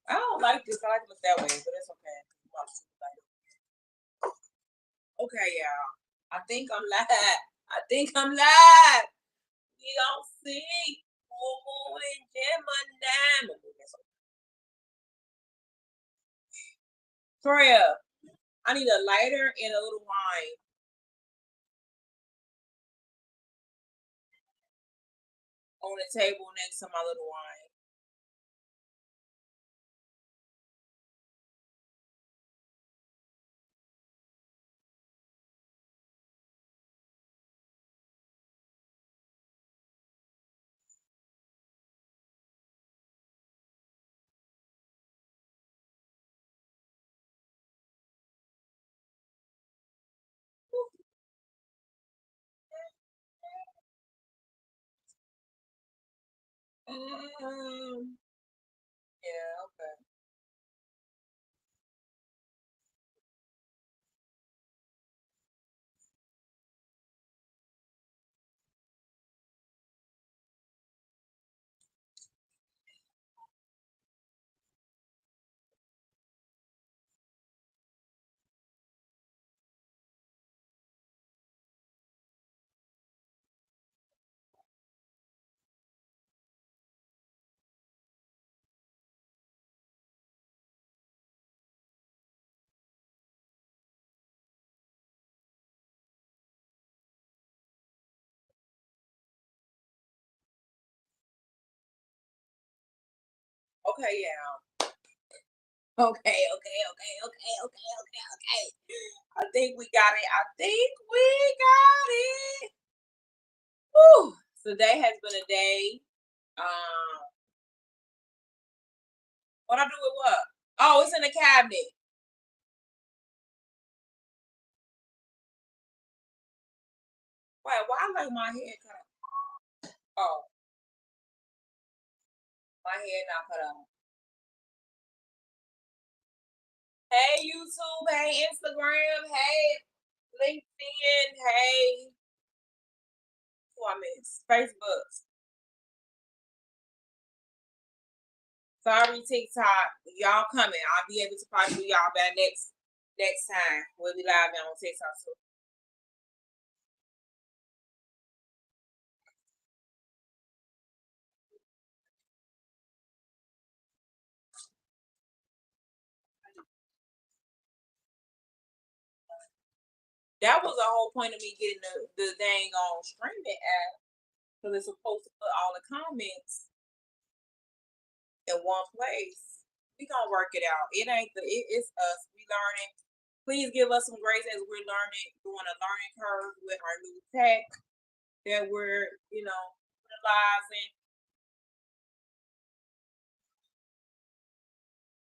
I don't like this. I like it that way, but it's okay. Okay, y'all. I think I'm live. I think I'm live. We don't see Moon and Gemini. Freya, I need a lighter and a little wine on the table next to my little wine. Yeah, okay. Okay, yeah. Okay. I think we got it. I think we got it. Whew. Today has been a day. Um, what I do with what? Oh, it's in the cabinet. Wait, why I like my hair cut off? Oh, my hair not cut off. Hey YouTube, hey Instagram, hey LinkedIn, hey who I miss? Facebook. Sorry, TikTok. Y'all coming. I'll be able to probably do y'all back next time. We'll be live on TikTok too. That was the whole point of me getting the dang on streaming app because it's supposed to put all the comments in one place. We gonna work it out. It ain't it's us. We learning. Please give us some grace as we're learning, doing a learning curve with our new tech that we're, utilizing.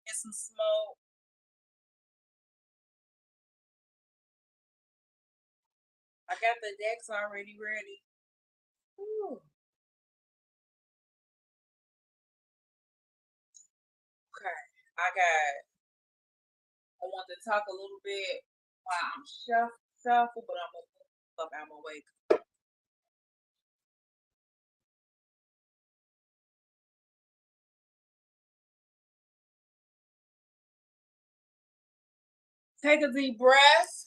And some smoke. I got the decks already ready. Ooh, okay. I want to talk a little bit while I'm shuffle, but I'm gonna up out my way. Take a deep breath.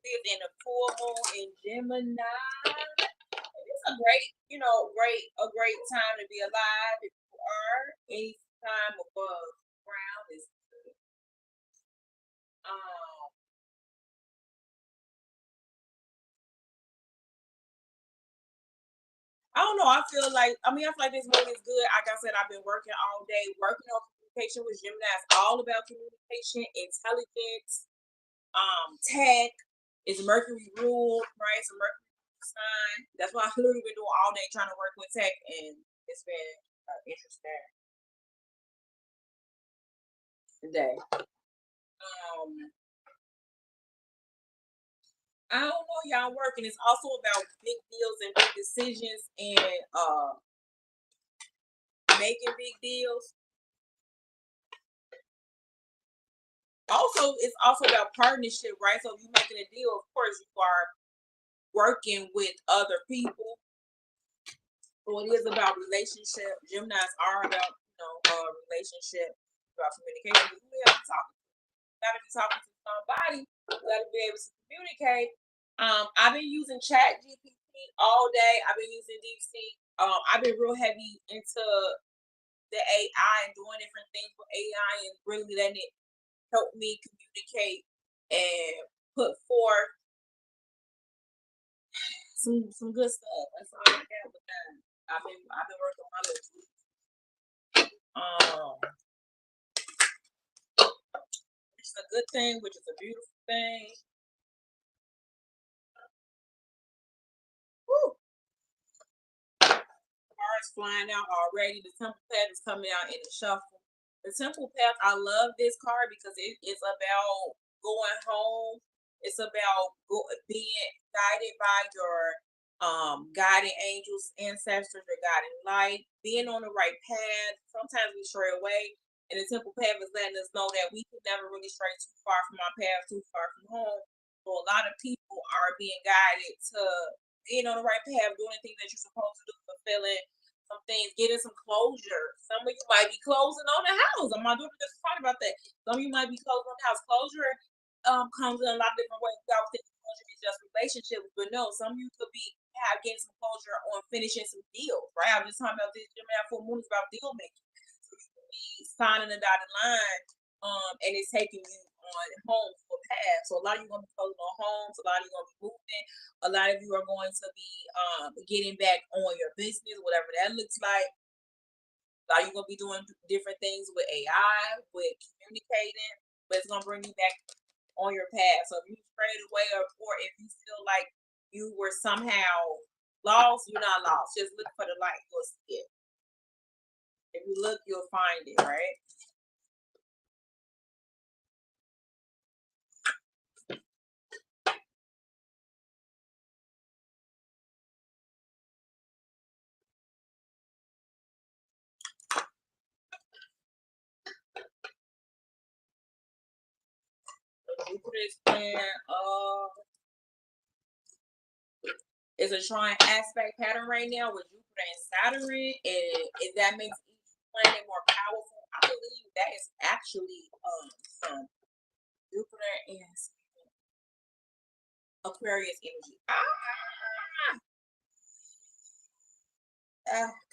Live in a full moon in Gemini. It's a great time to be alive. If you are any time above ground is good. Um, I don't know. I feel like this moon is good. Like I said, I've been working all day, working on communication with Gemini. It's all about communication, intelligence, tech. It's Mercury rule, right? So Mercury sign. That's why I've literally been doing all day trying to work with tech, and it's been interesting day. I don't know, y'all working. It's also about big deals and big decisions and making big deals. Also, it's also about partnership, right? So if you're making a deal, of course you are working with other people. So it is about relationship. Geminis are about relationship, about communication. Who the hell you talking to? You gotta be talking to somebody. You gotta be able to communicate. I've been using Chat GPT all day. I've been using DeepSeek. I've been real heavy into the AI and doing different things with AI and really letting it help me communicate and put forth some good stuff. That's all I got with that. I've been working on my little tweets. Which is a good thing, which is a beautiful thing. Woo! Cars flying out already. The Temple Path is coming out in the shuffle. The Temple Path, I love this card because it's about going home. It's about being guided by your guiding angels, ancestors, your guiding light, being on the right path. Sometimes we stray away, and the Temple Path is letting us know that we can never really stray too far from our path, too far from home. So a lot of people are being guided to being on the right path, doing the things that you're supposed to do, fulfilling some things, getting some closure. Some of you might be closing on the house. My daughter just talked about that. Some of you might be closing on the house. Closure comes in a lot of different ways. I would think closure is just relationships, but no, some of you could be getting some closure on finishing some deals, right? I'm just talking about this Gemini full moon is about deal making. So you could be signing a dotted line, and it's taking you on home for a path. So a lot of you are gonna be closing on homes, a lot of you are gonna be moving, a lot of you are going to be getting back on your business, whatever that looks like. A lot of you are gonna be doing different things with AI, with communicating, but it's gonna bring you back on your path. So if you strayed away or if you feel like you were somehow lost, you're not lost. Just look for the light. You'll see it. If you look, you'll find it, right? Jupiter is playing is a trine aspect pattern right now with Jupiter and Saturn, and if that makes each planet more powerful, I believe that is actually from Jupiter and Aquarius energy.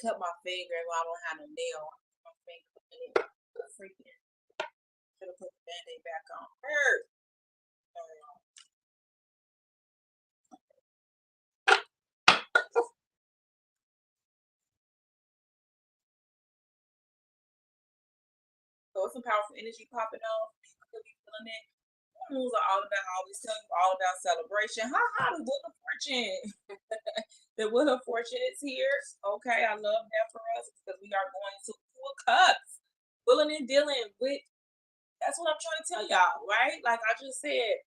Cut my finger while I don't have no nail. My finger and it freaking should have put the band-aid back on. Hurt. So it's some powerful energy popping off. People could be feeling it. Moons are all about, I always tell you, all about celebration. The Wheel of Fortune. The Wheel of Fortune is here. Okay, I love that for us because we are going to Two of Cups. Willing and dealing with, that's what I'm trying to tell y'all, right? Like I just said,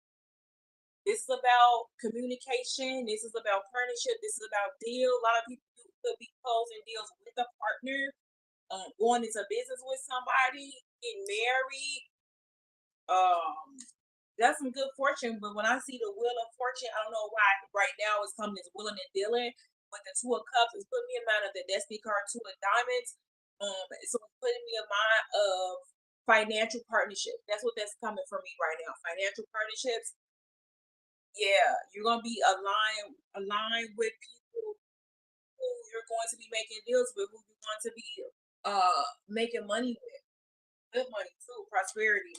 this is about communication. This is about partnership. This is about deal. A lot of people could be closing deals with a partner, going into business with somebody, getting married. That's some good fortune. But when I see the Wheel of Fortune, I don't know why right now it's coming as willing and dealing. But the Two of Cups is putting me in mind of the Destiny card, Two of Diamonds. So it's putting me in mind of financial partnership. That's what that's coming for me right now. Financial partnerships. Yeah, you're gonna be aligned with people who you're going to be making deals with, who you're going to be making money with. Good money too, prosperity.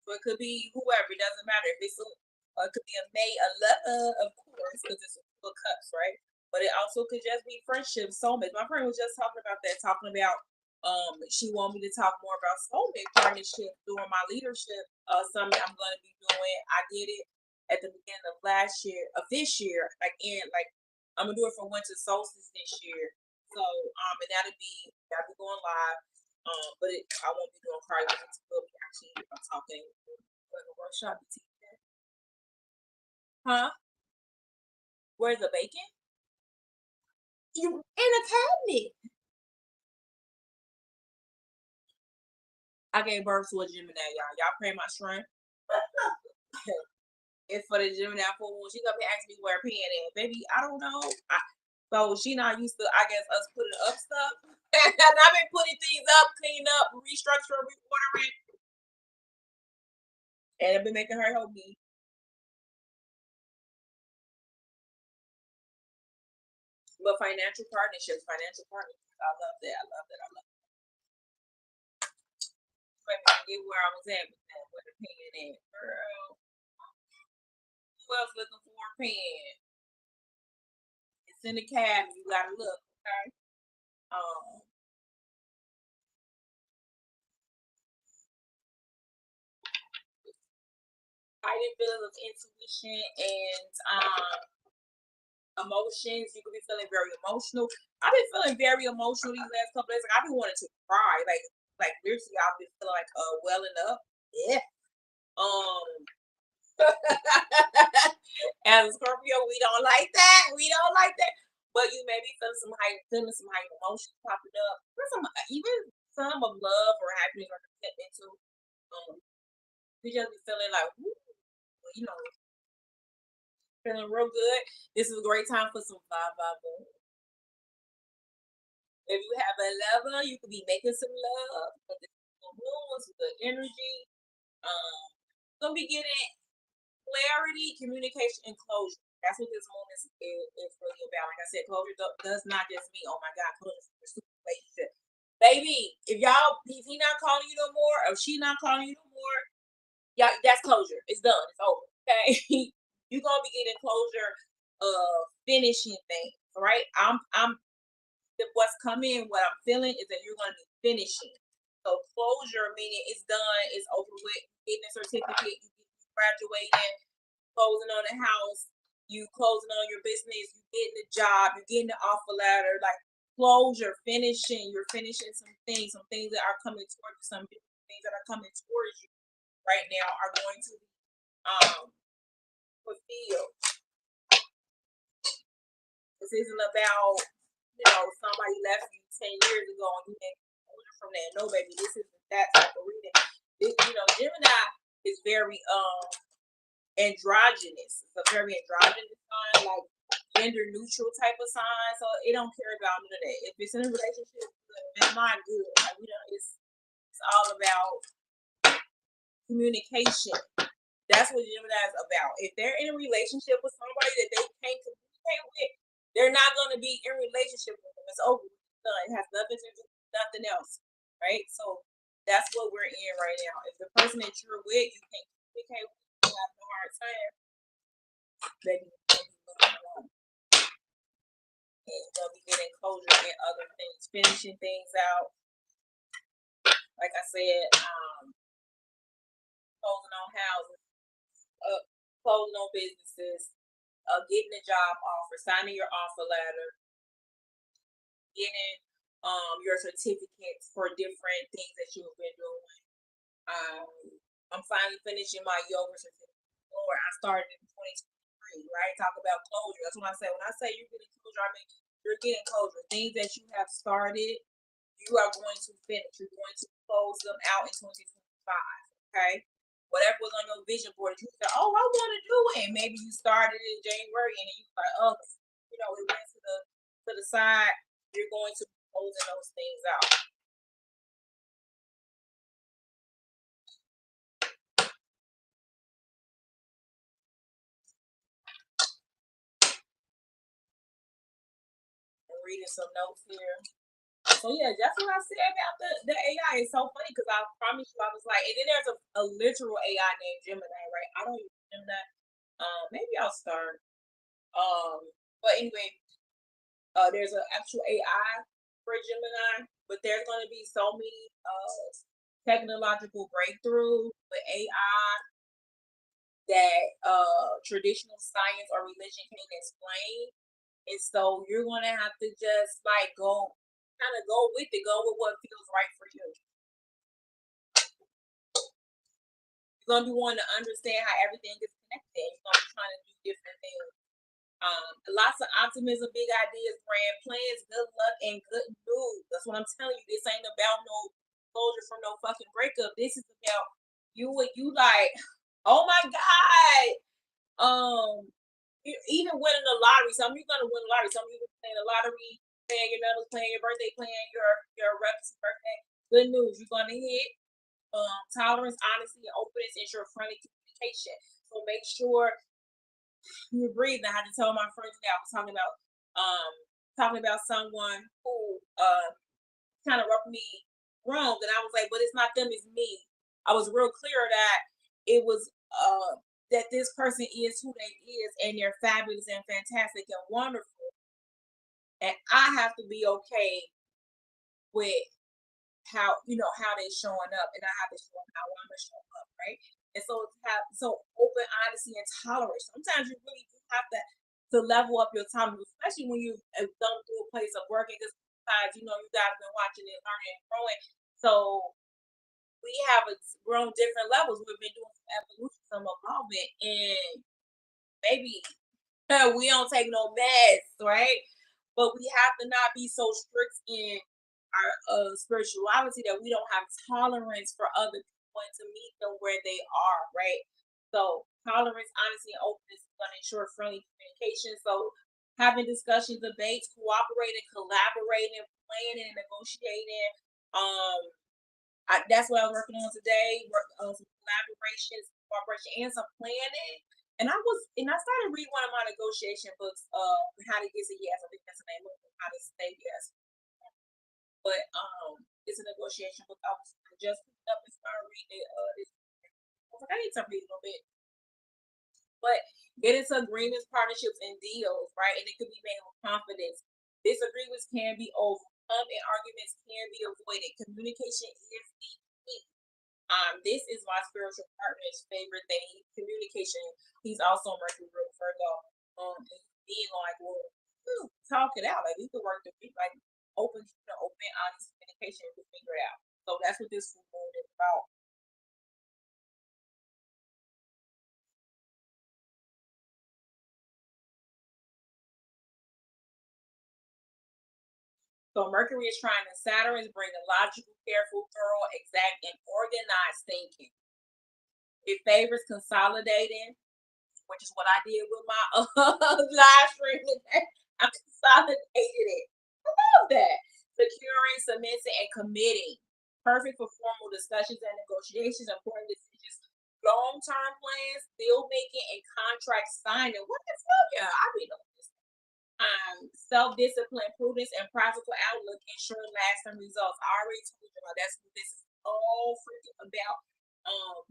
So it could be whoever, it doesn't matter. If it's it could be a lover, of course, because it's a Two of Cups, right? But it also could just be friendship, soulmate. My friend was just talking about that, talking about she wanted me to talk more about soulmate partnership during my leadership summit I'm gonna be doing. I did it at the beginning of this year, like I'm gonna do it for winter solstice this year. So and that'll be going live. I won't be doing cardio until we'll be actually talking like a workshop to teach that. Huh? Where's the bacon? You in a cabinet. I gave birth to a Gemini, y'all. Y'all pray my strength. It's for the Gemini full moon. She gonna be asking me where pen is. Baby, I don't know. So she not used to, I guess, us putting up stuff. And I've been putting things up, cleaning up, restructuring, reordering, and I've been making her help me. But financial partnerships, I love that. I love that. I love that. But get where I was at with that, with the pen at. Girl, who else looking for a pen? It's in the cabinet. You gotta look, okay? Um, heightened feelings of intuition and emotions. You could be feeling very emotional. I've been feeling very emotional these last couple days. Like I've been wanting to cry. Like literally, I've been feeling like welling up. Yeah. Um. As a Scorpio, we don't like that. We don't like that. But you may be feeling some high emotions popping up. There's some even some of love or happiness or contentment too. You just be feeling like, woo, you know, feeling real good. This is a great time for some vibe. If you have a lover, you could be making some love. But the moon was good energy. Um, gonna be getting clarity, communication, and closure. That's what this moon is really about. Like I said, closure does not just mean, oh my God, closure is a relationship. Baby, if he not calling you no more, or if she not calling you no more, yeah, that's closure. It's done. It's over. Okay, you're gonna be getting closure of finishing things. Right? I'm what's coming, what I'm feeling is that you're gonna be finishing. So closure meaning it's done, it's over with, getting a certificate, you graduating, closing on the house, you closing on your business, you getting the job, you getting the offer letter, like closure, finishing, you're finishing some things that are coming towards you, some things that are coming towards you right now are going to be fulfilled. This isn't about, somebody left you 10 years ago and you didn't closure from that. No, baby, this isn't that type of reading. Gemini is very androgynous. It's a very androgynous sign, like gender neutral type of sign. So it don't care about none of that. If it's in a relationship, good. If it's not good. Like it's all about communication. That's what Gemini is about. If they're in a relationship with somebody that they can't communicate with, they're not going to be in a relationship with them. It's over. It's done. It has nothing to do with nothing else, right? So that's what we're in right now. If the person that you're with, you can't communicate with, you have a hard time, baby, and they'll be getting closure and other things, finishing things out. Like I said, closing on houses, closing on businesses, getting a job offer, signing your offer letter, getting your certificates for different things that you've been doing. Um, I'm finally finishing my yoga certificate. Lord, I started in 2023, right? Talk about closure. That's what I say. When I say you're getting closure, I mean you're getting closure. Things that you have started, you are going to finish. You're going to close them out in 2025. Okay. Whatever was on your vision board, you said, "Oh, I want to do it." And maybe you started in January, and you like, "Oh, it went to the side." You're going to be closing those things out. I'm reading some notes here. So yeah, that's what I said about the AI. It's so funny because I promise you, I was like, and then there's a literal AI named Gemini, right? I don't use Gemini. Maybe I'll start. But anyway, there's an actual AI for Gemini, but there's going to be so many technological breakthroughs with AI that traditional science or religion can't explain. And so you're gonna have to just like go with what feels right for you. You're gonna be wanting to understand how everything is connected. You're gonna be trying to do different things. Lots of optimism, big ideas, grand plans, good luck, and good news. That's what I'm telling you. This ain't about no closure from no fucking breakup. This is about you and you like, oh my God. Even winning the lottery. Some of you gonna win the lottery. Some of you gonna win the lottery. plan your numbers, plan your birthday, plan your reference birthday. Good news, you're gonna hit tolerance, honesty, and openness ensure friendly communication. So make sure you're breathing. I had to tell my friends that I was talking about someone who kind of rubbed me wrong, and I was like, but it's not them, it's me. I was real clear that it was that this person is who they is, and they're fabulous and fantastic and wonderful, and I have to be okay with how they showing up, and I have to show them how I'm gonna show up, right? And so to have open honesty and tolerance. Sometimes you really do have to level up your tolerance, especially when you have done through a place of working. Because sometimes you guys have been watching and learning and growing. So we have grown different levels. We've been doing some evolution, some evolvement, and maybe we don't take no mess, right? But we have to not be so strict in our spirituality that we don't have tolerance for other people and to meet them where they are, right? So tolerance, honesty, and openness is going to ensure friendly communication. So having discussions, debates, cooperating, collaborating, planning, and negotiating. Um, that's what I was working on today. Work on some collaborations, cooperation, and some planning. And I started reading one of my negotiation books, How to Get a Yes. I think that's the name of it, How to Say Yes. But it's a negotiation book. I was just picking up and started reading it. I was like, I need to read a little bit. But get into agreements, partnerships, and deals, right? And it could be made with confidence. Disagreements can be overcome and arguments can be avoided. Communication is the key. This is my spiritual partner's favorite thing, communication. He's also Mercury real Virgo. Being like, well, talk it out. Like we could work the like open, honest communication to figure it out. So that's what this full moon is about. So Mercury is trying to Saturn is bringing logical, careful, thorough, exact, and organized thinking. It favors consolidating, which is what I did with my live stream today. I consolidated it. I love that. Securing, submitting, and committing. Perfect for formal discussions and negotiations, important decisions, long-term plans, deal making, and contract signing. What the fuck, yeah? I be doing this. Self-discipline, prudence, and practical outlook ensure lasting results. I already told you about that's what this is all freaking about. Um,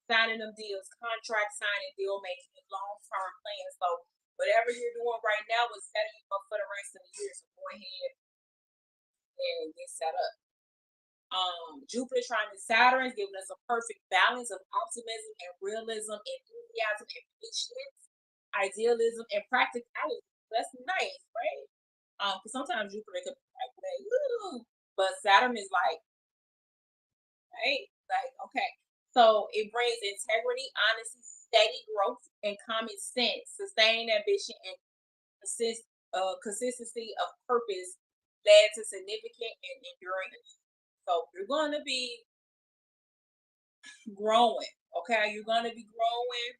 Signing them deals, contract signing, deal making, long-term plans. So whatever you're doing right now is setting you up for the rest of the year. So go ahead and get set up. Jupiter trine Saturn is giving us a perfect balance of optimism and realism, enthusiasm and patience, idealism and practicality. That's nice, right? Because sometimes Jupiter could be like, but Saturn is like, right, like okay. So it brings integrity, honesty, steady growth, and common sense, sustained ambition, and consistency of purpose led to significant and enduring. So you're going to be growing, okay? You're going to be growing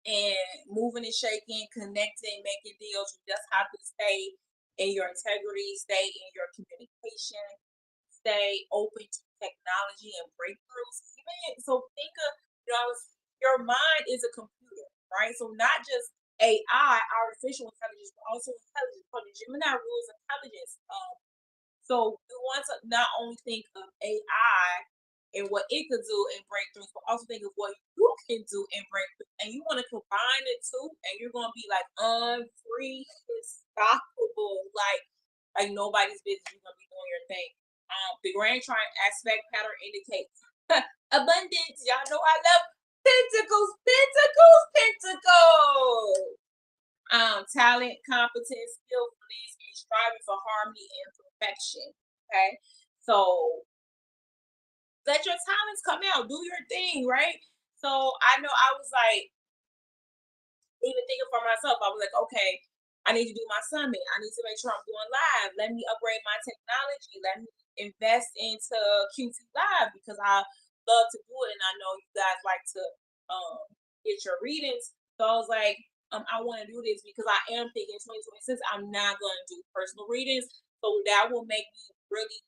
and moving and shaking, connecting, making deals. You just have to stay in your integrity, stay in your communication, stay open to technology and breakthroughs. Even so, think of your mind is a computer, right? So not just AI, artificial intelligence, but also intelligence. So the Gemini rules intelligence. So we want to not only think of AI and what it could do and breakthroughs, but also think of what you can do and breakthroughs. And you want to combine the two, and you're going to be like unstoppable, like nobody's business. You're going to be doing your thing. The grand trine aspect pattern indicates abundance. Y'all know I love pentacles, pentacles, pentacles. Talent, competence, skillfulness, and striving for harmony and perfection. Okay, so let your talents come out, do your thing, right? So I know I was like, even thinking for myself, I was like, okay, I need to do my summit. I need to make sure I'm going live. Let me upgrade my technology. Let me invest into QT Live because I love to do it, and I know you guys like to get your readings. So I was like, I want to do this because I am thinking 2026, I'm not going to do personal readings. So that will make me really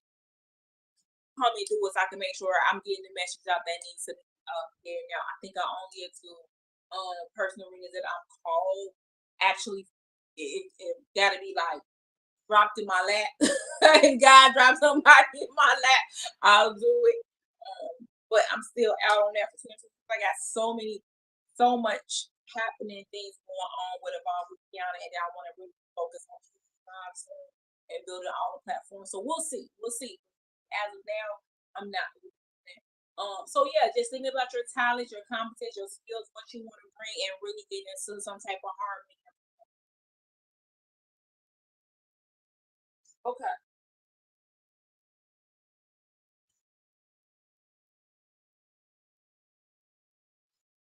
come and do it so I can make sure I'm getting the message out that needs to be there. Now, I think I only do personal readings that I'm called. Actually, it gotta be like dropped in my lap. And God dropped somebody in my lap, I'll do it. But I'm still out on that for 2026. I got so much happening, things going on with Evolve with Kiana, and I want to really focus on jobs and building all the platforms. So we'll see. We'll see. As of now, I'm not doing that. So yeah, just thinking about your talents, your competence, your skills, what you want to bring, and really getting into some type of harmony. Okay,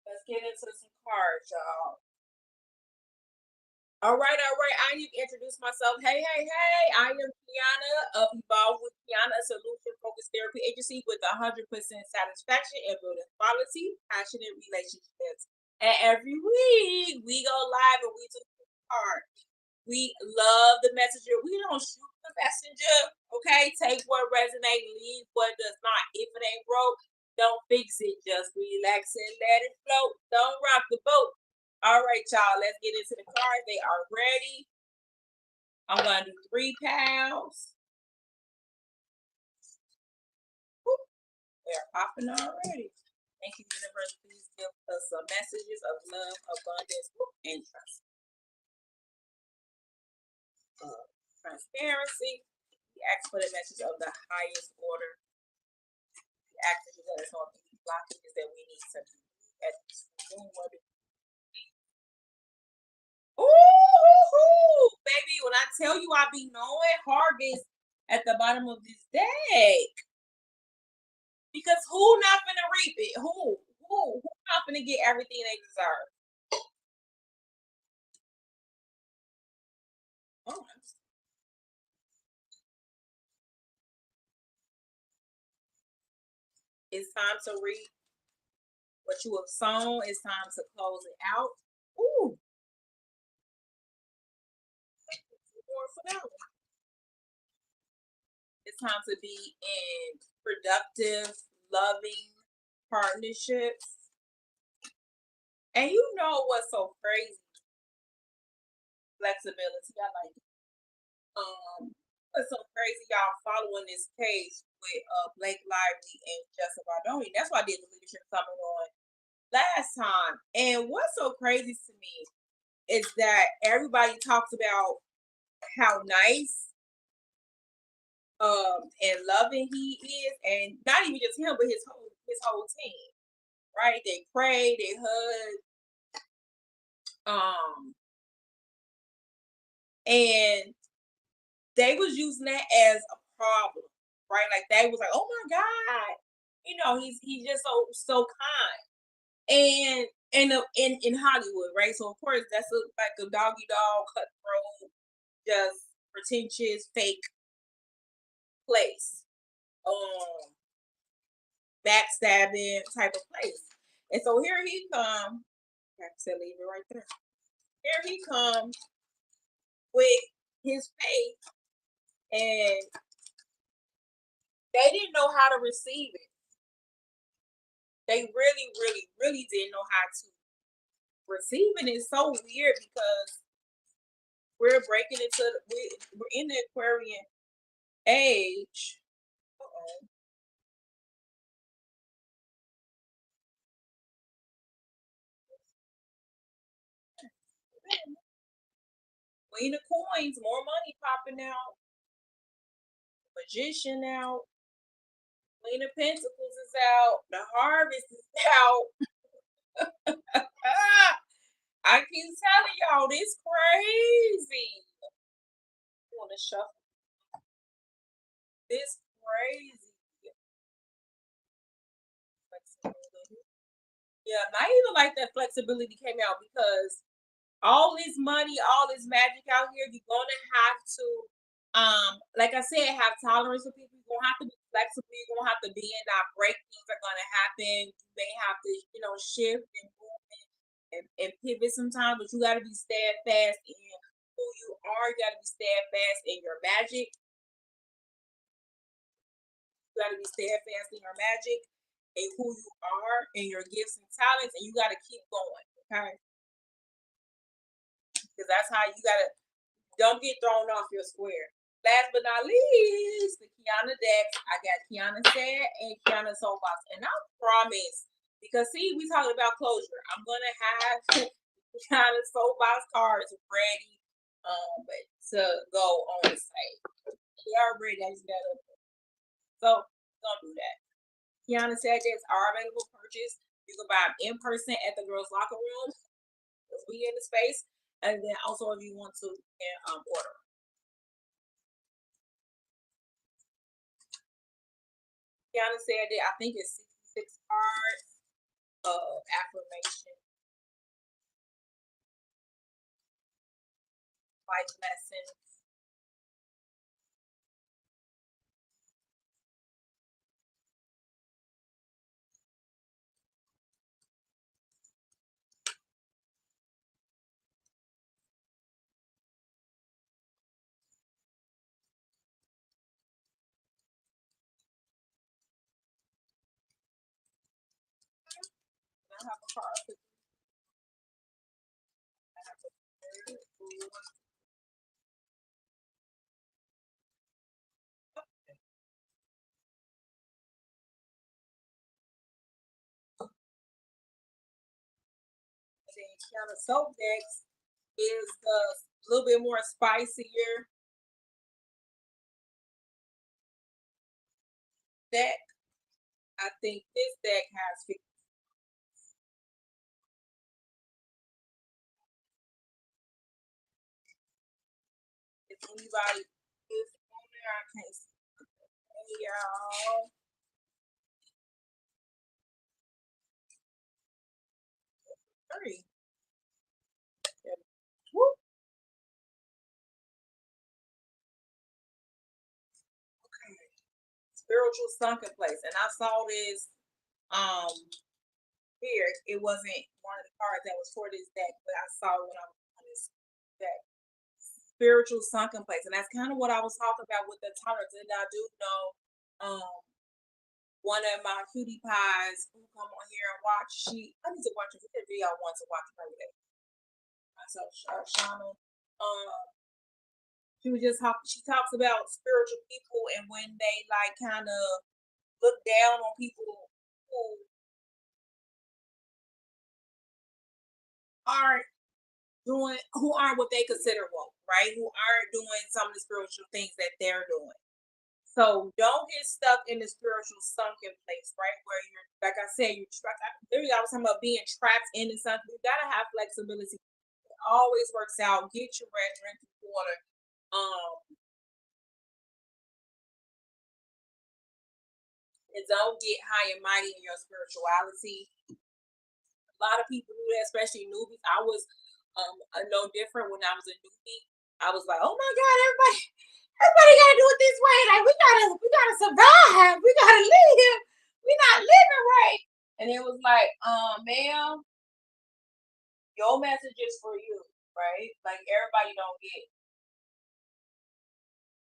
let's get into some cards, y'all. All right. I need to introduce myself. Hey. I am Kiana of Evolve with Kiana, a solution focused therapy agency with 100% satisfaction and building quality, passionate relationships. And every week we go live and we do cards. We love the messenger. We don't shoot the messenger. Okay, take what resonates, leave what does not. If it ain't broke, don't fix it. Just relax and let it float. Don't rock the boat. All right, y'all. Let's get into the cards. They are ready. I'm gonna do 3 pounds. Whoop, they're popping already. Thank you, universe. Please give us some messages of love, abundance, and trust. Transparency. We ask for the message of the highest order. We ask that you let us know if any blockages that we need to be at this point. Ooh, baby, when I tell you I be knowing harvest at the bottom of this deck. Because who not gonna reap it? Who not gonna get everything they deserve? Oh, it's time to reap what you have sown. It's time to close it out. Ooh, more for that one. It's time to be in productive, loving partnerships. And you know what's so crazy? Flexibility. I like it. It's so crazy y'all following this case with Blake Lively and Jessica Bardoni. That's why I did the leadership summit on last time. And what's so crazy to me is that everybody talks about how nice and loving he is, and not even just him, but his whole team. Right? They pray, they hug, and they was using that as a problem, right? Like they was like, "Oh my god, he's just so kind." And in Hollywood, right? So of course that's like a doggy dog, cutthroat, just pretentious, fake place, um, backstabbing type of place. And so here he come. I said leave it right there. Here he comes with his faith, and they didn't know how to receive it. They really didn't know how to receive it. It's so weird because we're in the Aquarian age. Uh-oh. Queen of Coins, more money popping out. Magician out. Queen of Pentacles is out. The Harvest is out. I keep telling y'all this crazy. I want to shuffle this crazy. Flexibility. Yeah, I even like that flexibility came out because all this money, all this magic out here, you're gonna have to, like I said, have tolerance with people. You're gonna have to be flexible. You're gonna have to be and not break. Things are gonna happen. You may have to, shift and move. and pivot sometimes, but you gotta be steadfast in who you are. You gotta be steadfast in your magic. You gotta be steadfast in your magic and who you are and your gifts and talents, and you gotta keep going. Okay, because that's how you gotta. Don't get thrown off your square. Last but not least, the Kiana decks. I got Kiana Sad and Kiana Soapbox. And I promise, because see, we talking about closure. I'm gonna have Kiana Soapbox cards ready but to go on the site. They already got that up. So don't do that. Kiana Sad decks are available for purchase. You can buy them in person at the girls' locker room. Let's be in the space. And then also if you want to, you can order. Kiana said that I think it's 66 cards of affirmation, life lessons. I have a card. I have a Kiana soap decks is the little bit more spicier deck. I think this deck has 50. If anybody is on there, I can't see. Hey, y'all. 3. Woo. Okay. Spiritual sunken place. And I saw this um here. It wasn't one of the cards that was for this deck, but I saw it when I was on this deck. Spiritual sunken place. And that's kind of what I was talking about with the tolerance. And I do know um one of my cutie pies who come on here and watch. I need to watch a video. I want to watch her today. Myself, Shauna. She was just talking. She talks about spiritual people and when they like kind of look down on people who aren't who aren't what they consider woke, right? Who aren't doing some of the spiritual things that they're doing. So don't get stuck in the spiritual sunken place, right? Where you're, like I said, you're trapped. Literally, I was talking about being trapped in the sun. You gotta have flexibility. It always works out. Get your rest, drink your water. Um, and don't get high and mighty in your spirituality. A lot of people do that, especially newbies. I was no different when I was a newbie. I was like, oh my God, everybody gotta do it this way. Like we gotta survive. We gotta live. We're not living right. And it was like, ma'am, your message is for you, right? Like everybody don't get.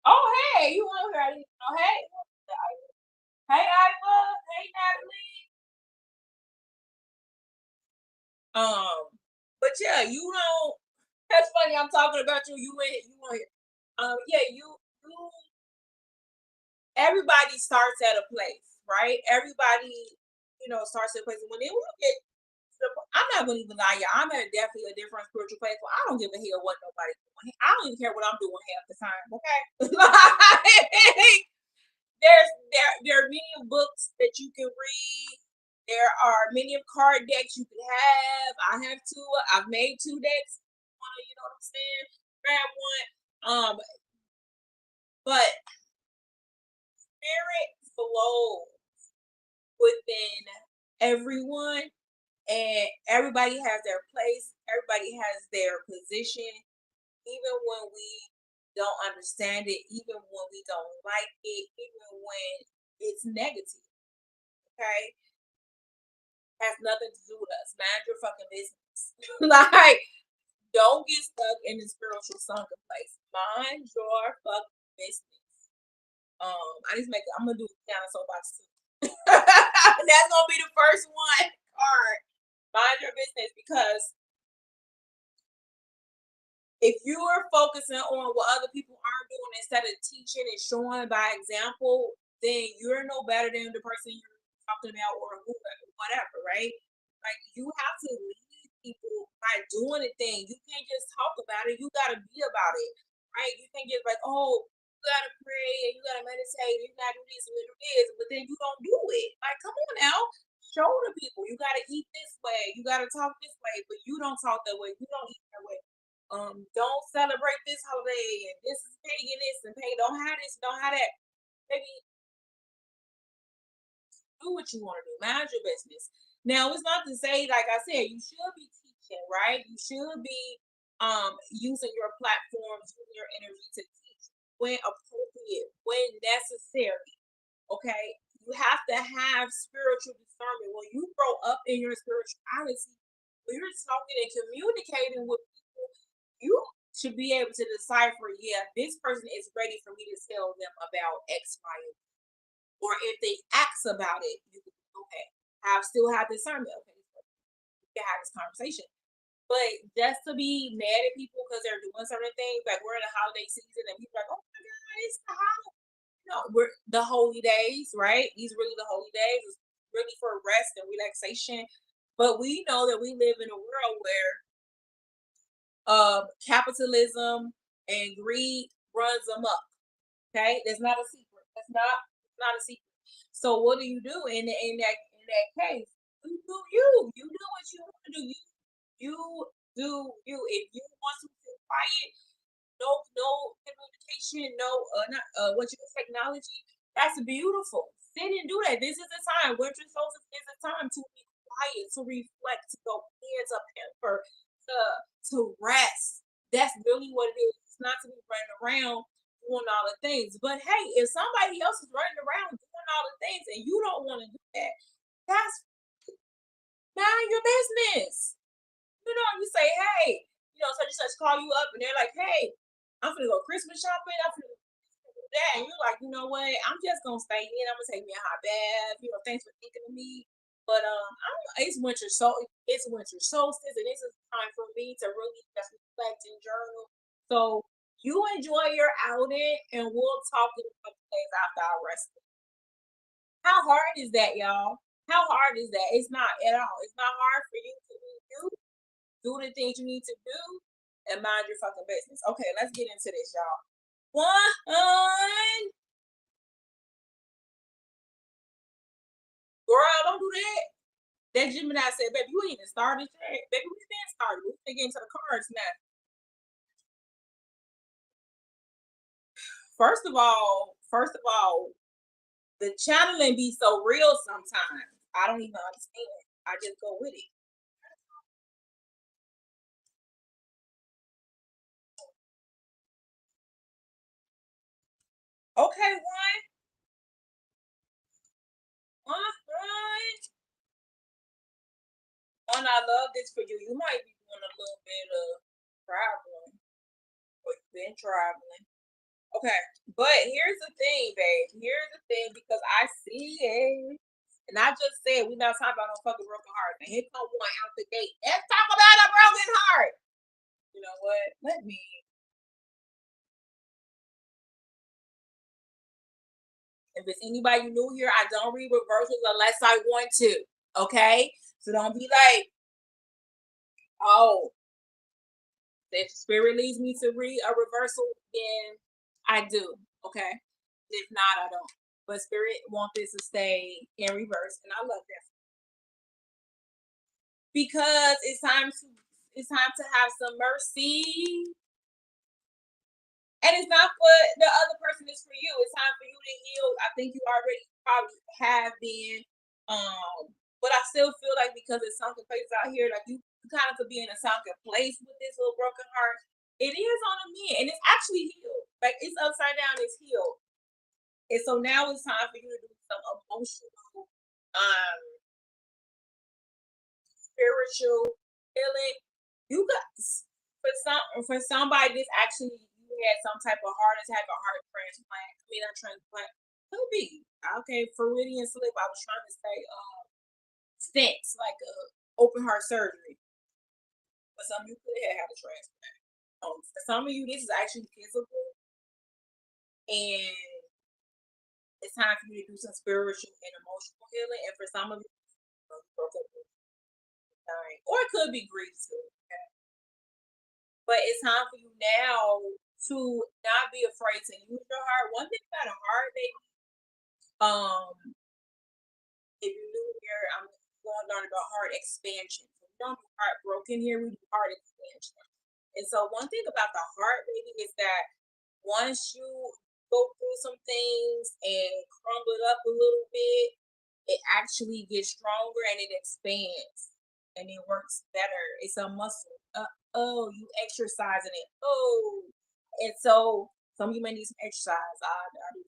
Oh hey, you want her? Oh hey, hey Iva, hey Natalie. But yeah, you don't. That's funny. I'm talking about you. You yeah, you. Everybody starts at a place, right? Everybody, starts at a place. And when they look at, I'm not gonna even lie, y'all. I'm at definitely a different spiritual place. Well, I don't give a hell what nobody doing. I don't even care what I'm doing half the time. Okay, like, there are many books that you can read. There are many of card decks you can have. I have two. I've made 2 decks. You know what I'm saying? Grab one. But spirit flows within everyone, and everybody has their place. Everybody has their position. Even when we don't understand it, even when we don't like it, even when it's negative. Okay, has nothing to do with us. Mind your fucking business. Like, don't get stuck in the spiritual sunken place. Mind your fucking business. I need to make. I'm gonna do it down a soapbox too. That's gonna be the first one. Card. Mind your business, because if you are focusing on what other people aren't doing instead of teaching and showing by example, then you're no better than the person you're talking about or whoever, whatever, right? Like, you have to lead people by doing the thing. You can't just talk about it. You gotta be about it, right? You can't just like, oh, you gotta pray and you gotta meditate and you gotta do this and do this, but then you don't do it. Like, come on now. Show the people you gotta eat this way, you gotta talk this way, but you don't talk that way, you don't eat that way. Don't celebrate this holiday and this is pagan this and pagan don't have this, don't have that. Maybe do what you want to do. Mind your business. Now it's not to say, like I said, you should be teaching, right? You should be using your platforms, using your energy to teach when appropriate, when necessary. Okay. You have to have spiritual discernment. When you grow up in your spirituality, when you're talking and communicating with people, you should be able to decipher, yeah, this person is ready for me to tell them about X, Y, and Z. Or if they ask about it, you can, okay, I still have discernment. Okay, we can have this conversation. But just to be mad at people because they're doing certain things, like we're in the holiday season and people are like, oh my God, it's the holiday. No, we're the holy days, right? These really the holy days. It's really for rest and relaxation. But we know that we live in a world where capitalism and greed runs them up. Okay, that's not a secret. That's not a secret. So what do you do in that case? You do you. You do what you want to do. You do you. If you want to sit quiet, no communication, no not what you technology. That's beautiful. Sit and do that. This is the time. Winter solstice is a time to be quiet, to reflect, to go hands up, pamper, to rest. That's really what it is. It's not to be running around doing all the things. But hey, if somebody else is running around doing all the things and you don't want to do that, that's mind your business. You say, hey, such and such call you up and they're like, hey, I'm gonna go Christmas shopping. I'm gonna do that. And you're like, you know what? I'm just gonna stay in. I'm gonna take me a hot bath. Thanks for thinking of me. But it's winter solstice, and this is time for me to really just reflect and journal. So you enjoy your outing, and we'll talk in a couple days after I rest. How hard is that, y'all? How hard is that? It's not at all. It's not hard for you to do the things you need to do, and mind your fucking business. Okay, let's get into this, y'all. One, girl, don't do that. That Gemini said, baby, you ain't even started yet. Baby, we been started. We been getting to the cards now. First of all, the channeling be so real sometimes. I don't even understand. I just go with it. Okay, one. One, I love this for you. You might be doing a little bit of traveling, or you've been traveling. Okay, but here's the thing, babe. Here's the thing, because I see it. And I just said we're not talking about no fucking broken heart. And here come one out the gate. Let's talk about a broken heart. You know what? Let me. If it's anybody new here, I don't read reversals unless I want to. Okay? So don't be like, oh, if spirit leads me to read a reversal, then I do. Okay? If not, I don't. But spirit want this to stay in reverse, and I love that because it's time to have some mercy. And it's not for the other person, it's for you. It's time for you to heal. I think you already probably have been. But I still feel like because it's sunken places out here, like you kind of could be in a sunken place with this little broken heart. It is on a mend, and it's actually healed. Like it's upside down, it's healed. And so now it's time for you to do some emotional, um, spiritual. Healing. You got for somebody this actually you had some type of heart attack or heart transplant. I mean not transplant. Could be. Okay, Freudian slip. I was trying to say stents, like open heart surgery. But some of you could have had a transplant. For some of you, this is actually physical, and it's time for you to do some spiritual and emotional healing. And for some of you, you broke up with dying, or it could be grief too. Okay? But it's time for you now to not be afraid to use your heart. One thing about a heart, baby, um, if you're new here, I'm going to learn about heart expansion. So we don't do heart broken here, we do heart expansion. And so one thing about the heart, baby, is that once you go through some things and crumble it up a little bit, it actually gets stronger and it expands and it works better. It's a muscle. Oh, you exercising it. Oh, and so some of you may need some exercise. I do.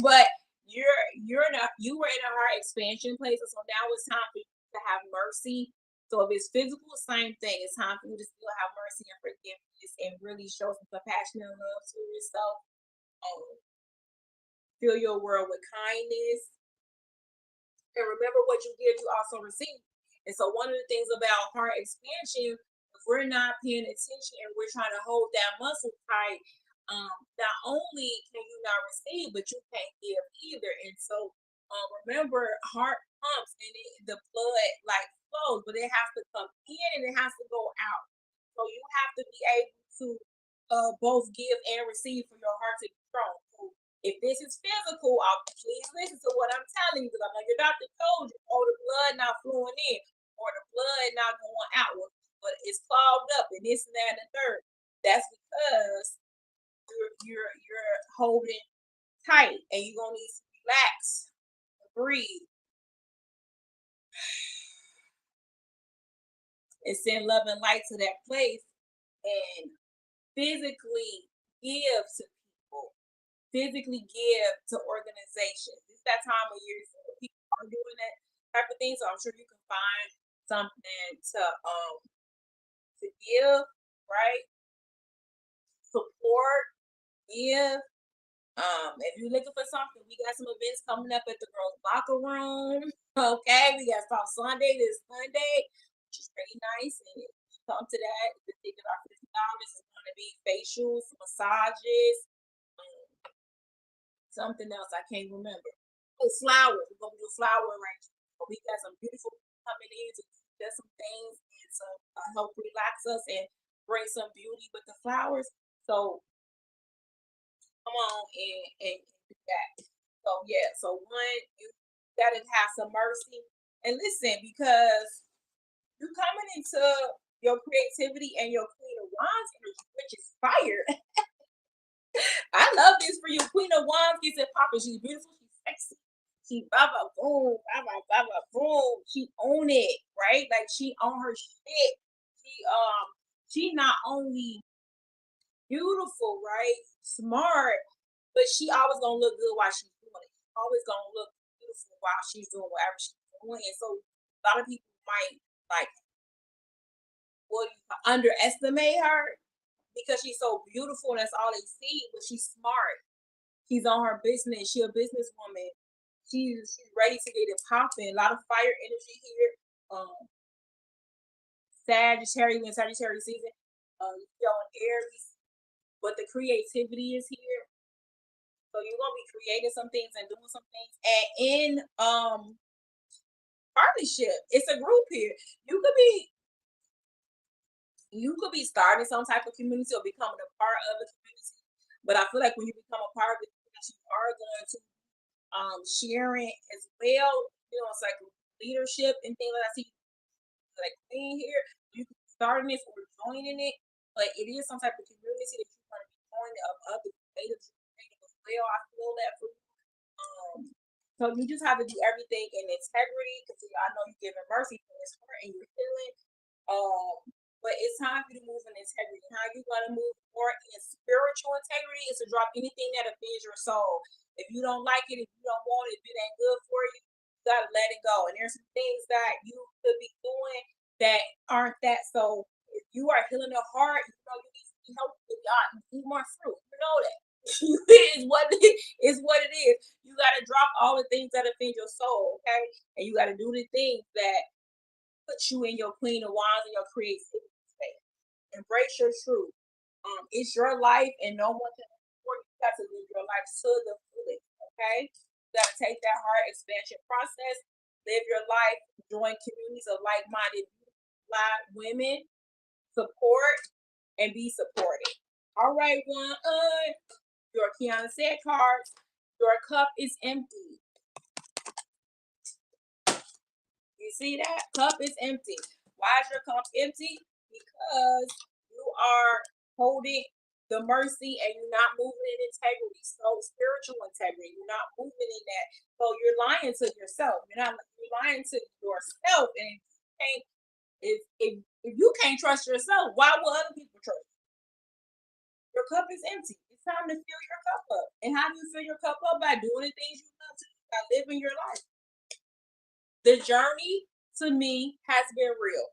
But you were in a heart expansion place, so now it's time for you to have mercy. So if it's physical, same thing. It's time for you to still have mercy and forgiveness and really show some compassion and love to yourself. Um, Fill your world with kindness. And remember what you give, you also receive. And so one of the things about heart expansion, if we're not paying attention and we're trying to hold that muscle tight, not only can you not receive, but you can't give either. And so remember, heart pumps and the blood like flows, but it has to come in and it has to go out. So you have to be able to both give and receive for your heart to be strong. So if this is physical, please listen to what I'm telling you because I know your doctor told you, oh, the blood not flowing in or the blood not going out, but it's clogged up and this and that and the third. That's because you're holding tight and you're gonna need to relax, breathe, and send love and light to that place and physically give to people, physically give to organizations. It's that time of year so people are doing that type of thing. So I'm sure you can find something to give, right? Support, give. If you're looking for something, we got some events coming up at the girls' locker room. Okay, we got South Sunday this Sunday, which is pretty nice. And if you come to that, the ticket are $50. It's going to be facials, massages, um, something else I can't remember. Oh, flowers. We're gonna do flower arrangement. But we got some beautiful people coming in to do some things and some help relax us and bring some beauty with the flowers. So come on and do that. So yeah, so one, you gotta have some mercy. And listen, because you coming into your creativity and your Queen of Wands energy, which is fire. I love this for you. Queen of Wands gets it popping. She's beautiful, she's sexy. She blah blah boom, blah blah blah blah boom. She own it, right? Like she own her shit. She not only beautiful, right? Smart, but she always gonna look good while she's doing it. Always gonna look beautiful while she's doing whatever she's doing. And so a lot of people might like underestimate her because she's so beautiful and that's all they see, but she's smart. She's on her business. She a businesswoman. She's ready to get it popping. A lot of fire energy here. Sagittarius when Sagittarius season. Showing Aries, but the creativity is here. So you're gonna be creating some things and doing some things. And in partnership, it's a group here. You could be you could be starting some type of community or becoming a part of a community. But I feel like when you become a part of the community, you are going to sharing as well. You know, it's like leadership and things like that. I see like being here, you can be starting this or joining it, but it is some type of community that you're going to be joining of other creatives as well. I feel that for you. So you just have to do everything in integrity because I know you're giving mercy for this heart and you're healing. Um, but it's time for you to move in integrity. How you gonna move more in spiritual integrity is to drop anything that offends your soul. If you don't like it, if you don't want it, if it ain't good for you, gotta let it go. And there's some things that you could be doing that aren't that. So if you are healing the heart, you know you need to be healthy. God, eat more fruit. You know that. It is what it is. What it is. You gotta drop all the things that offend your soul, okay? And you gotta do the things that put you in your Queen of Wands and your creativity space. Embrace your truth. It's your life, and no one can afford you. You got to live your life to the fullest. Okay, you got to take that heart expansion process, live your life, join communities of like-minded Black women, support and be supported. All right, one, your Kiana said cards. Your cup is empty. You see that? Cup is empty. Why is your cup empty? Because you are holding the mercy and you're not moving in integrity. So spiritual integrity. You're not moving in that. So you're lying to yourself. You're lying to yourself. And if you can't trust yourself, why will other people trust you? Your cup is empty. It's time to fill your cup up. And how do you fill your cup up? By doing the things you love to do, by living your life. The journey to me has been real.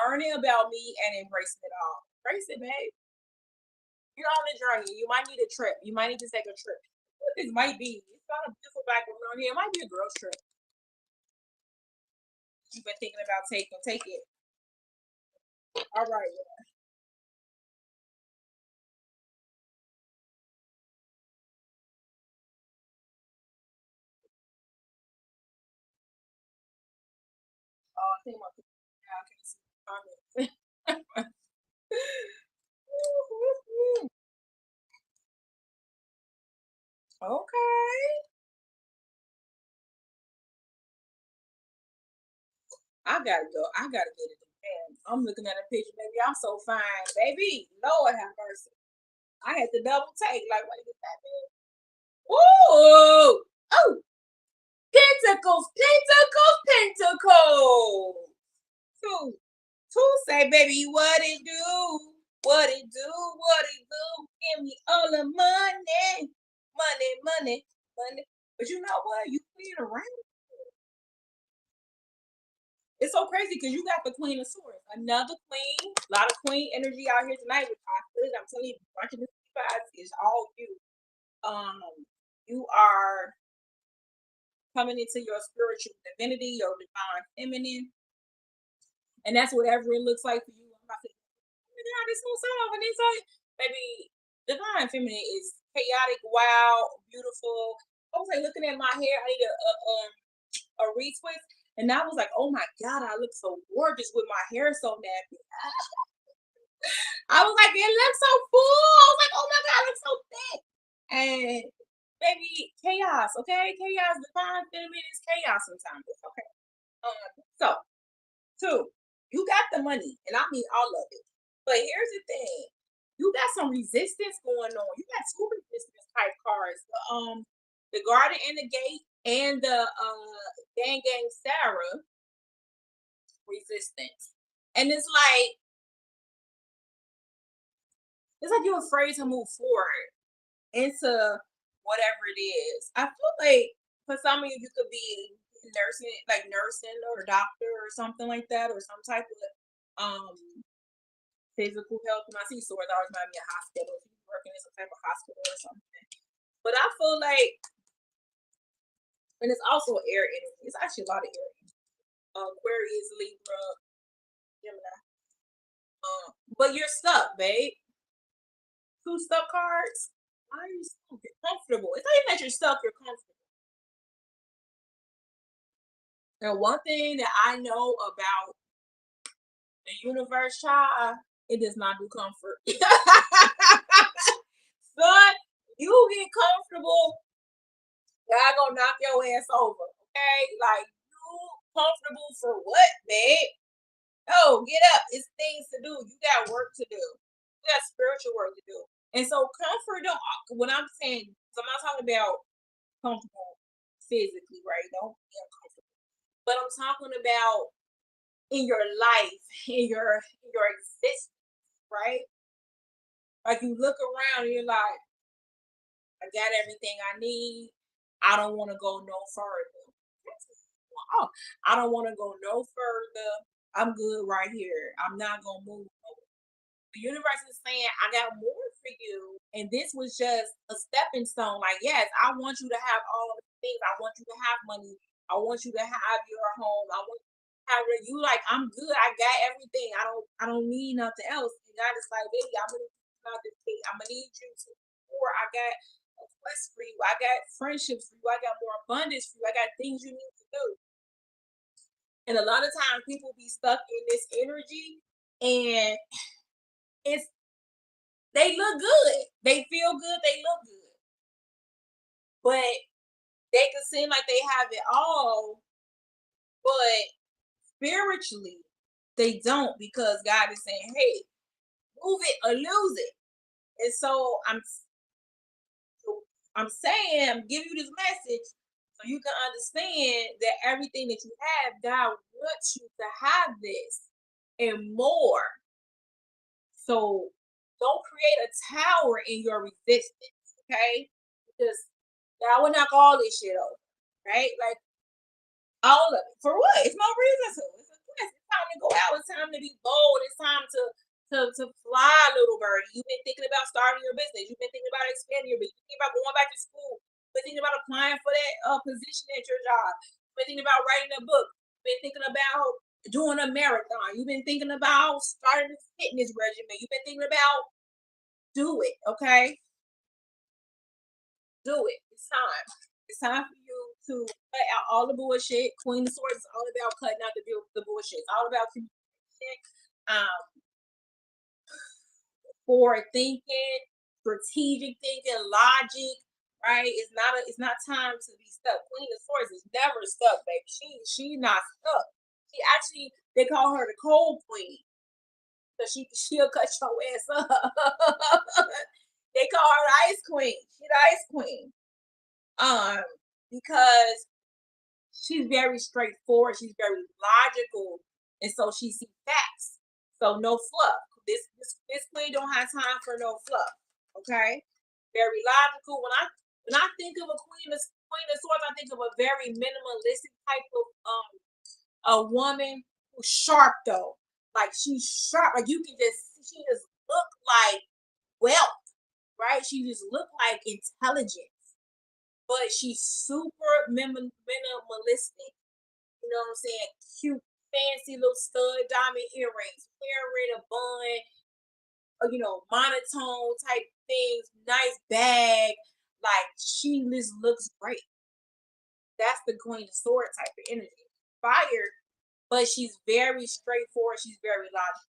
Learning about me and embracing it all. Embrace it, babe. You're on the journey. You might need a trip. You might need to take a trip. What this might be. It's not a beautiful background on here. It might be a girl's trip. You've been thinking about taking. Take it. All right. I think my now I can see the comments. Okay. I gotta go. I gotta get it again. I'm looking at a picture, baby. I'm so fine, baby. Lord have mercy. I had to double take. Like, what is that? Ooh! Oh! Pentacles! Pentacles! Pentacles! Two. Two say, baby, what it do? What it do? What it do? Give me all the money. Money, money, money. But you know what? You clean around. It's so crazy because you got the Queen of Swords. Another queen. A lot of queen energy out here tonight. Which I feel it. I'm telling you, bunch of this is all you. Um, you are coming into your spiritual divinity, your divine feminine, and that's whatever it looks like for you. I'm about to say, oh my God, this so soft, and it's like, baby, divine feminine is chaotic, wild, beautiful. I was like looking at my hair. I need a retwist, and I was like, oh my God, I look so gorgeous with my hair so nappy. I was like, it looks so full. I was like, oh my God, it looks so thick. And baby, chaos, okay? Chaos, divine feminine is chaos sometimes. It's okay. So two, you got the money, and I mean all of it. But here's the thing. You got some resistance going on. You got two resistance type cards. The garden and the gate and the gang gang Sarah resistance. And it's like you're afraid to move forward into whatever it is. I feel like for some of you, you could be nursing, like nursing or a doctor or something like that, or some type of um physical health. When I see swords, I always remind me of hospital. If you're working in some type of hospital or something. But I feel like, and it's also air energy. It's actually a lot of air energy. Aquarius, Libra, Gemini. But you're stuck, babe. Two stuck cards. Why are you stuck? You're comfortable. It's not even that you're stuck, you're comfortable. And one thing that I know about the universe, child, it does not do comfort. Son, you get comfortable, God gonna knock your ass over. Okay? Like, you comfortable for what, babe? Oh, get up. It's things to do. You got work to do. You got spiritual work to do. And so comfort don't when I'm saying, so I'm not talking about comfortable physically, right? Don't be uncomfortable. But I'm talking about in your life, in your existence, right? Like you look around and you're like, I got everything I need. I don't want to go no further. Oh, I don't want to go no further. I'm good right here. I'm not gonna move. The universe is saying, I got more for you. And this was just a stepping stone. Like, yes, I want you to have all of the things. I want you to have money. I want you to have your home. I want you like, I'm good. I got everything. I don't need nothing else. And God is like, baby, I'm gonna need you out this thing. I'm gonna need you to pour. I got a quest for you. I got friendships for you. I got more abundance for you. I got things you need to do. And a lot of times people be stuck in this energy and it's they look good. They feel good. They look good. But they can seem like they have it all, but spiritually, they don't because God is saying, hey, move it or lose it. And so I'm saying, I'm giving you this message so you can understand that everything that you have, God wants you to have this and more. So don't create a tower in your resistance, okay? Because God will knock all this shit over, right? Like all of it. For what? It's no reason to. It's a quest. It's time to go out. It's time to be bold. It's time to fly, little birdie. You've been thinking about starting your business. You've been thinking about expanding your business. You've been thinking about going back to school. You've been thinking about applying for that position at your job. You've been thinking about writing a book. You've been thinking about doing a marathon. You've been thinking about starting a fitness regimen. You've been thinking about do it, okay? Do it. It's time. It's time for you to cut out all the bullshit. Queen of Swords is all about cutting out the bullshit. It's all about communication, um, forward thinking, strategic thinking, logic. Right? It's not time to be stuck. Queen of Swords is never stuck, baby. She not stuck. She actually they call her the cold queen because she'll cut your ass up. They call her the ice queen. She the ice queen. Um, because she's very straightforward. She's very logical, and so she sees facts. So no fluff. This queen don't have time for no fluff. Okay, very logical. When I think of a queen of swords, I think of a very minimalistic type of a woman who's sharp though. Like she's sharp. Like you can just she just look like wealth, right? She just look like intelligence, but she's super minimalistic. You know what I'm saying? Cute, fancy little stud diamond earrings, hair in a bun, monotone type things, nice bag. Like she just looks great. That's the Queen of Sword type of energy. Fire, but she's very straightforward. She's very logical.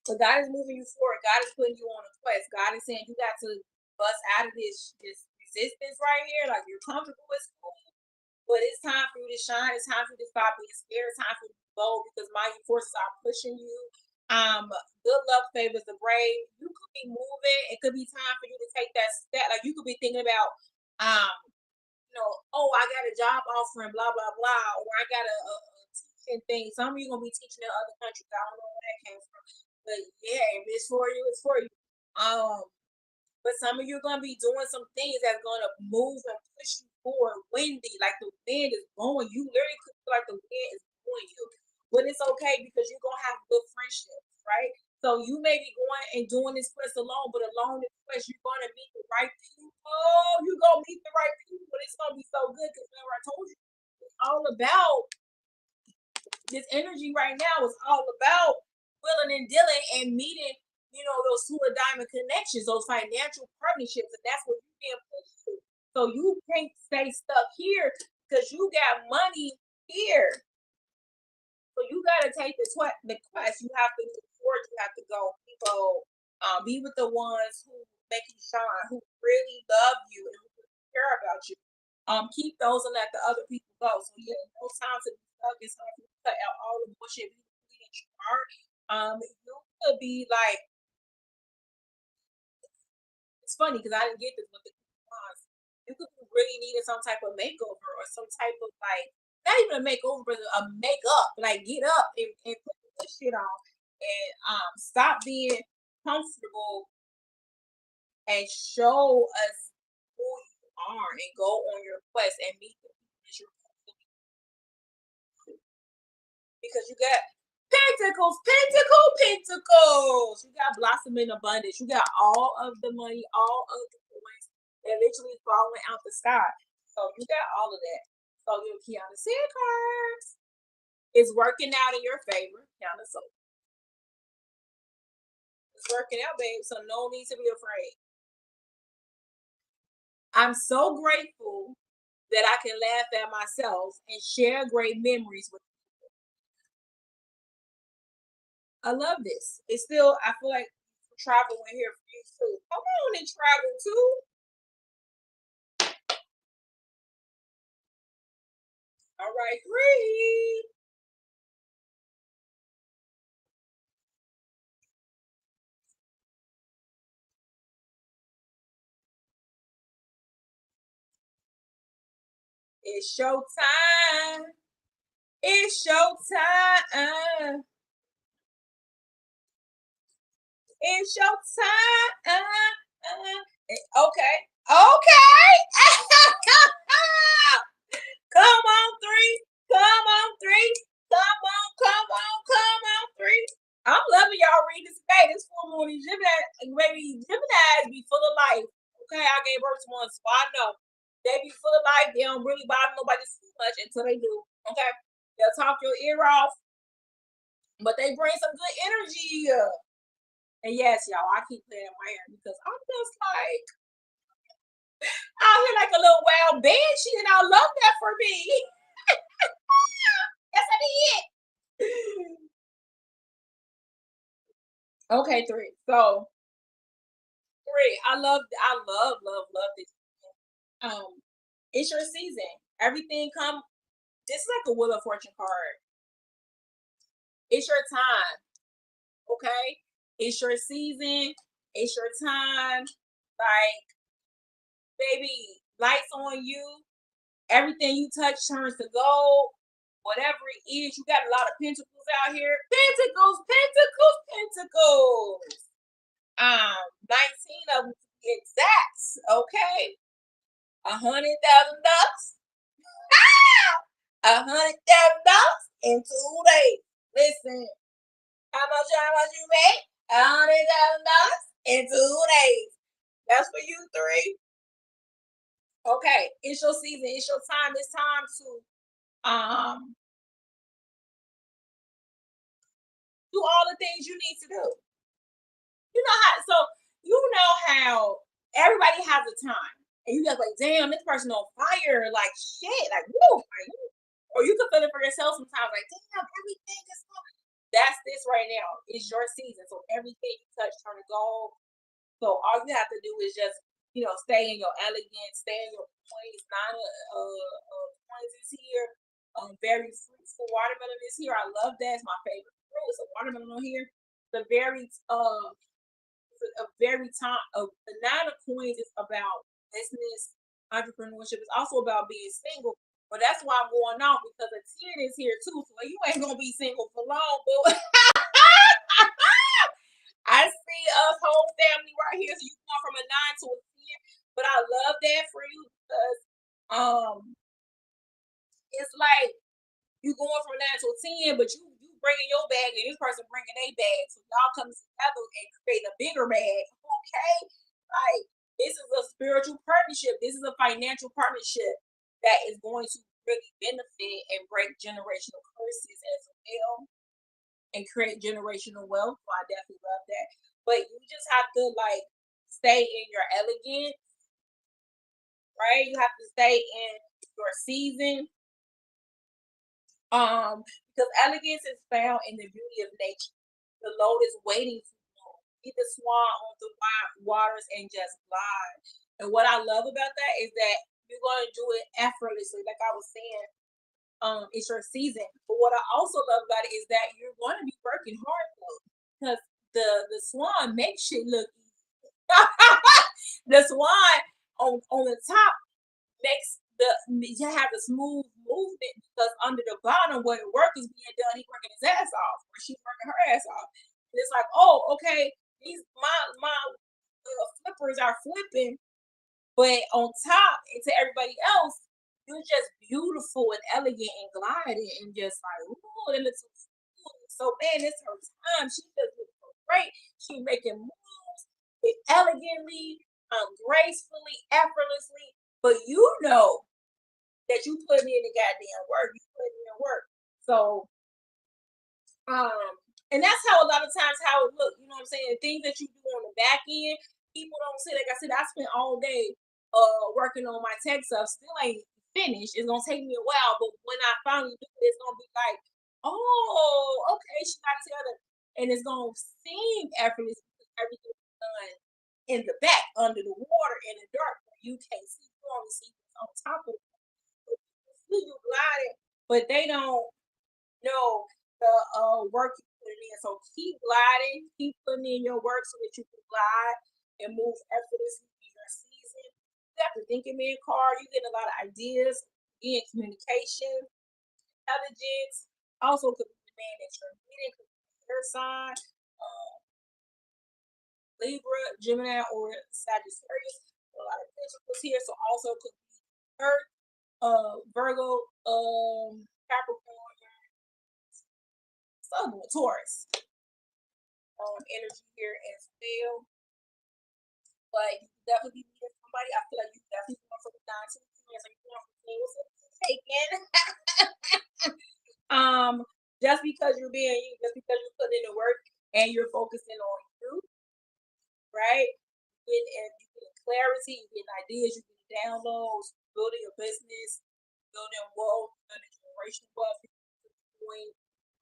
So God is moving you forward. God is putting you on a quest. God is saying you got to bust out of this resistance right here. Like you're comfortable with school, but it's time for you to shine. It's time for you to stop being scared. It's time for you to be bold because mighty forces are pushing you. Good luck favors the brave. You could be moving. It could be time for you to take that step. Like you could be thinking about, um, oh, I got a job offering, blah blah blah, or I got a teaching thing. Some of you gonna be teaching in other countries. I don't know where that came from, but yeah, if it's for you, it's for you. Um, but some of you are gonna be doing some things that's gonna move and push you forward. Windy, like the wind is blowing. You literally could feel like the wind is blowing you. But it's okay because you're gonna have good friendships, right? So you may be going and doing this quest alone, but along this quest, you're gonna meet the right people. You're gonna meet the right people. It's gonna be so good because remember I told you it's all about this energy right now is all about willing and dealing and meeting, those two of diamond connections, those financial partnerships, and that's what you're being pushed to. So you can't stay stuck here because you got money here. So you gotta take the quest. You have to move forward. You have to go. People, be with the ones who make you shine, who really love you and who really care about you. Keep those and let the other people go. So yeah, no time to be stuck. It's time to cut out all the bullshit. Be that you are. You could be like, it's funny because I didn't get this with the coupons. You could be really needing some type of makeover or some type of like, not even a makeover, but a makeup. Like get up and put this shit on and stop being comfortable and show us who you are and go on your quest and meet the people that you're because you got pentacles, pentacles. You got blossom in abundance. You got all of the money, all of the coins that literally falling out the sky. So you got all of that. So your Kiana Seed cards is working out in your favor, Kiana. So it's working out, babe. So no need to be afraid. I'm so grateful that I can laugh at myself and share great memories with people. I love this. It's still, I feel like travel in here for you too. Come on and travel too. All right, three. It's showtime. It's showtime. It's showtime. Okay. Okay. Come on, three. Come on, three. Come on, come on, come on, three. I'm loving y'all reading this today. This full moon in Gemini, baby, Geminis be full of life. Okay, I gave birth to one, so I know they be full of life. They don't really bother nobody too much until they do. Okay, they'll talk your ear off, but they bring some good energy. And yes, y'all, I keep playing my hair because I'm just like out here like a little wild banshee, and I love that for me. Yes, I did. Okay, three. So three. I love this. It's your season. Everything come. This is like a Wheel of Fortune card. It's your time. Okay. It's your season. It's your time. Like, baby, lights on you. Everything you touch turns to gold. Whatever it is, you got a lot of pentacles out here. Pentacles, pentacles, pentacles. 19 of them to be exact. Okay. $100,000. $100,000 in 2 days. Listen, how much you make? $100,000 in 2 days. That's for you three. Okay, it's your season. It's your time. It's time to do all the things you need to do. You know how? So you know how everybody has a time, and you just like, damn, this person on fire, like shit, like woo, like, or you can feel it for yourself sometimes, like damn, everything is. That's this right now. It's your season, so everything you touch turn to gold. So all you have to do is just, stay in your elegance, stay in your points. Nine points is here. Very fruitful watermelon is here. I love that. It's my favorite fruit. It's a watermelon on here. The very a very time of the nine of coins is about business, entrepreneurship. It's also about being single. But that's why I'm going on because a 10 is here too. So you ain't gonna be single for long, but I see us whole family right here. So you going from a 9 to a 10. But I love that for you because it's like you going from a 9 to a 10, but you bringing your bag and this person bringing their bag. So y'all come together and create a bigger bag. Okay? Like this is a spiritual partnership. This is a financial partnership that is going to really benefit and break generational curses as well and create generational wealth. So I definitely love that. But you just have to like stay in your elegance, right? You have to stay in your season. Because elegance is found in the beauty of nature. The lotus waiting for you. Be the swan on the wide waters and just glide. And what I love about that is that you're going to do it effortlessly, like I was saying. It's your season. But what I also love about it is that you're going to be working hard though, because the swan makes shit look easy. The swan on the top makes you have a smooth movement because under the bottom where the work is being done, he's working his ass off or she's working her ass off. And it's like, oh, okay, these my flippers are flipping, but on top and to everybody else, You're just beautiful and elegant and gliding and just like, ooh, it looks so smooth. So man, it's her time. She just looks so great. She making moves elegantly, gracefully, effortlessly. But you know that you put in the goddamn work. You put in the work. So um, and that's how a lot of times how it look. You know what I'm saying? Things that you do on the back end, people don't see. Like I said, I spent all day working on my tech stuff. Still ain't finished. It's gonna take me a while, but when I finally do it, it's gonna be like, oh, okay, she got it together, and it's gonna seem effortless because everything is done in the back, under the water, in the dark, where you can't see. You only see what's on top of it. See you gliding, but they don't know the work you put in. So keep gliding, keep putting in your work so that you can glide and move effortlessly in your season. You have to think in man card. You get a lot of ideas in communication, intelligence. Also, could be the man that you're meeting, could be your sign, uh, Libra, Gemini, or Sagittarius. A lot of principles here. So also could be Earth, Virgo, Capricorn, Southern Taurus energy here as well. But you can definitely be with somebody. I feel like you definitely want from the 9 to the 10. So you want from things taken. Just because you're being you, just because you're putting in the work and you're focusing on you, right? You get clarity, you get ideas, you get downloads, building a business, building wealth, building generational wealth, doing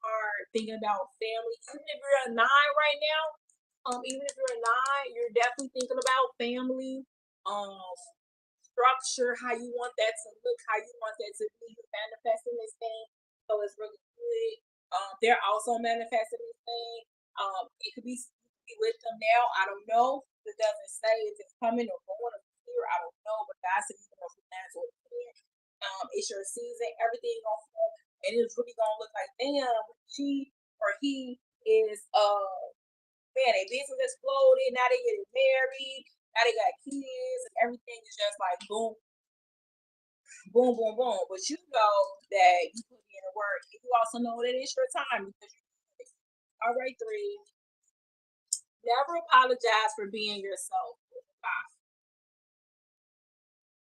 are thinking about family. Even if you're a 9 right now, even if you're a 9, you're definitely thinking about family, um, structure, how you want that to look, how you want that to be. You're manifesting this thing, so it's really good. They're also manifesting this thing. It could be with them now. I don't know. It doesn't say if it's coming or going or here. I don't know, but God said even if that's what it's in. It's your season. Everything gonna flow, and it's really gonna look like damn. She or he is man, their business exploded. Now they getting married. Now they got kids, and everything is just like boom, boom, boom, boom. But you know that you put in the work. And you also know that it's your time because you. All right, 3. Never apologize for being yourself. 5.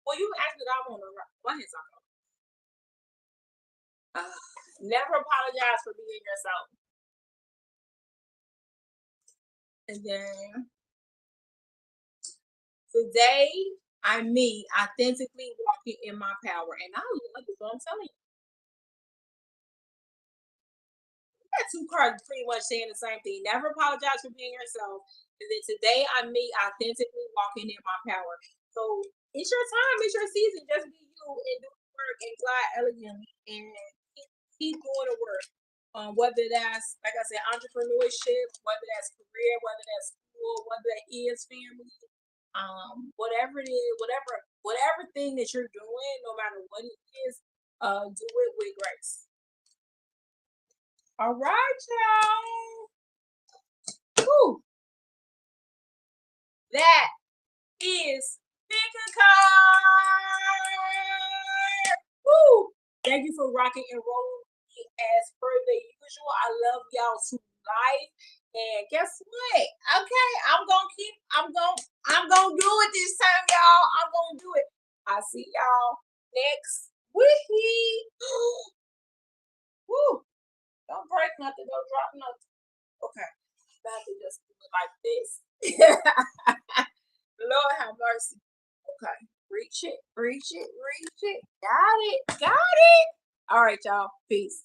Well, you asked that I want to. What is on? Never apologize for being yourself. And then today, I'm me, authentically walking in my power, and I love it. So I'm telling you. Got 2 cards pretty much saying the same thing. Never apologize for being yourself. And then today I'm me authentically walking in my power. So it's your time, it's your season. Just be you and do the work and glide elegantly and keep doing the work. Whether that's like I said, entrepreneurship, whether that's career, whether that's school, whether that is family, whatever it is, whatever thing that you're doing, no matter what it is, do it with grace. All right, y'all. Woo. That is Pick a card. Woo. Thank you for rocking and rolling with me as per the usual. I love y'all to life. And guess what? Okay, I'm gonna do it this time, y'all. I'm gonna do it. I'll see y'all next week. Woo. Don't break nothing, don't drop nothing. Okay. About to just do it like this. Lord have mercy. Okay. Reach it, reach it, reach it. Got it, got it. All right, y'all. Peace.